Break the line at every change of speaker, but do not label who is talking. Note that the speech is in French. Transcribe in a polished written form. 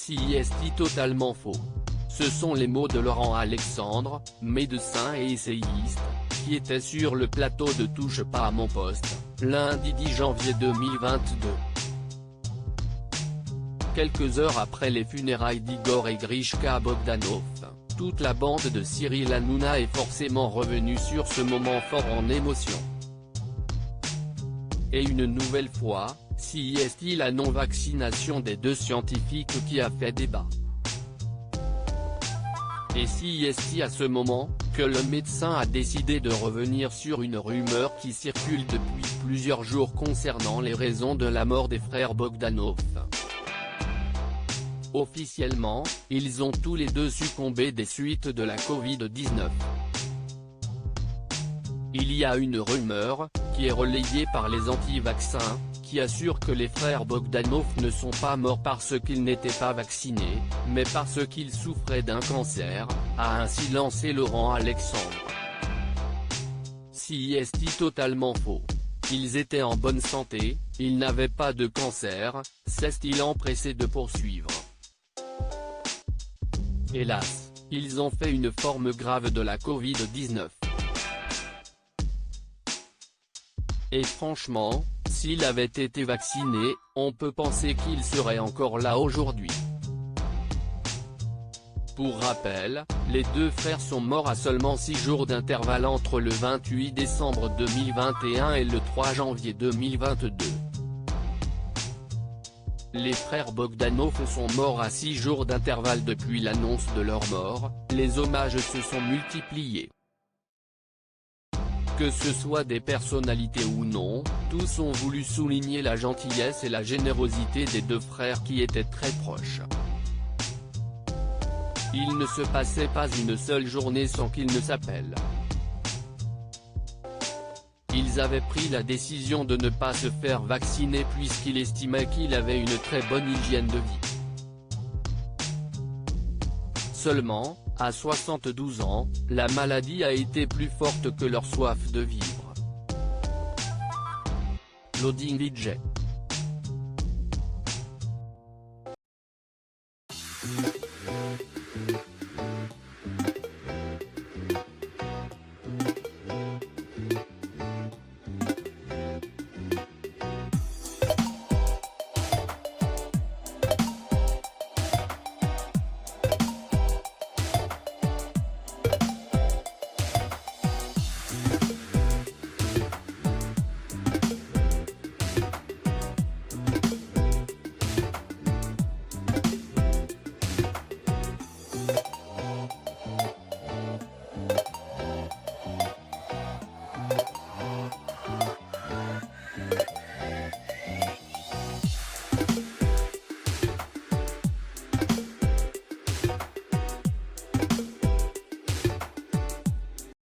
C'est totalement faux. Ce sont les mots de Laurent Alexandre, médecin et essayiste, qui était sur le plateau de Touche pas à mon poste, lundi 10 janvier 2022. Quelques heures après les funérailles d'Igor et Grishka Bogdanov, toute la bande de Cyril Hanouna est forcément revenue sur ce moment fort en émotion. Et une nouvelle fois, c'est la non-vaccination des deux scientifiques qui a fait débat. Et c'est à ce moment, que le médecin a décidé de revenir sur une rumeur qui circule depuis plusieurs jours concernant les raisons de la mort des frères Bogdanov. Officiellement, ils ont tous les deux succombé des suites de la Covid-19. Il y a une rumeur, qui est relayée par les anti-vaccins, qui assure que les frères Bogdanov ne sont pas morts parce qu'ils n'étaient pas vaccinés, mais parce qu'ils souffraient d'un cancer, a ainsi lancé Laurent Alexandre. C'est totalement faux. Ils étaient en bonne santé, ils n'avaient pas de cancer, s'est-il empressé de poursuivre. Hélas, ils ont fait une forme grave de la Covid-19. Et franchement, s'il avait été vacciné, on peut penser qu'il serait encore là aujourd'hui. Pour rappel, les deux frères sont morts à seulement 6 jours d'intervalle entre le 28 décembre 2021 et le 3 janvier 2022. Les frères Bogdanov sont morts à 6 jours d'intervalle depuis l'annonce de leur mort, les hommages se sont multipliés. Que ce soit des personnalités ou non, tous ont voulu souligner la gentillesse et la générosité des deux frères qui étaient très proches. Il ne se passait pas une seule journée sans qu'ils ne s'appellent. Ils avaient pris la décision de ne pas se faire vacciner puisqu'ils estimaient qu'il avait une très bonne hygiène de vie. Seulement, à 72 ans, la maladie a été plus forte que leur soif de vivre. Loading DJ.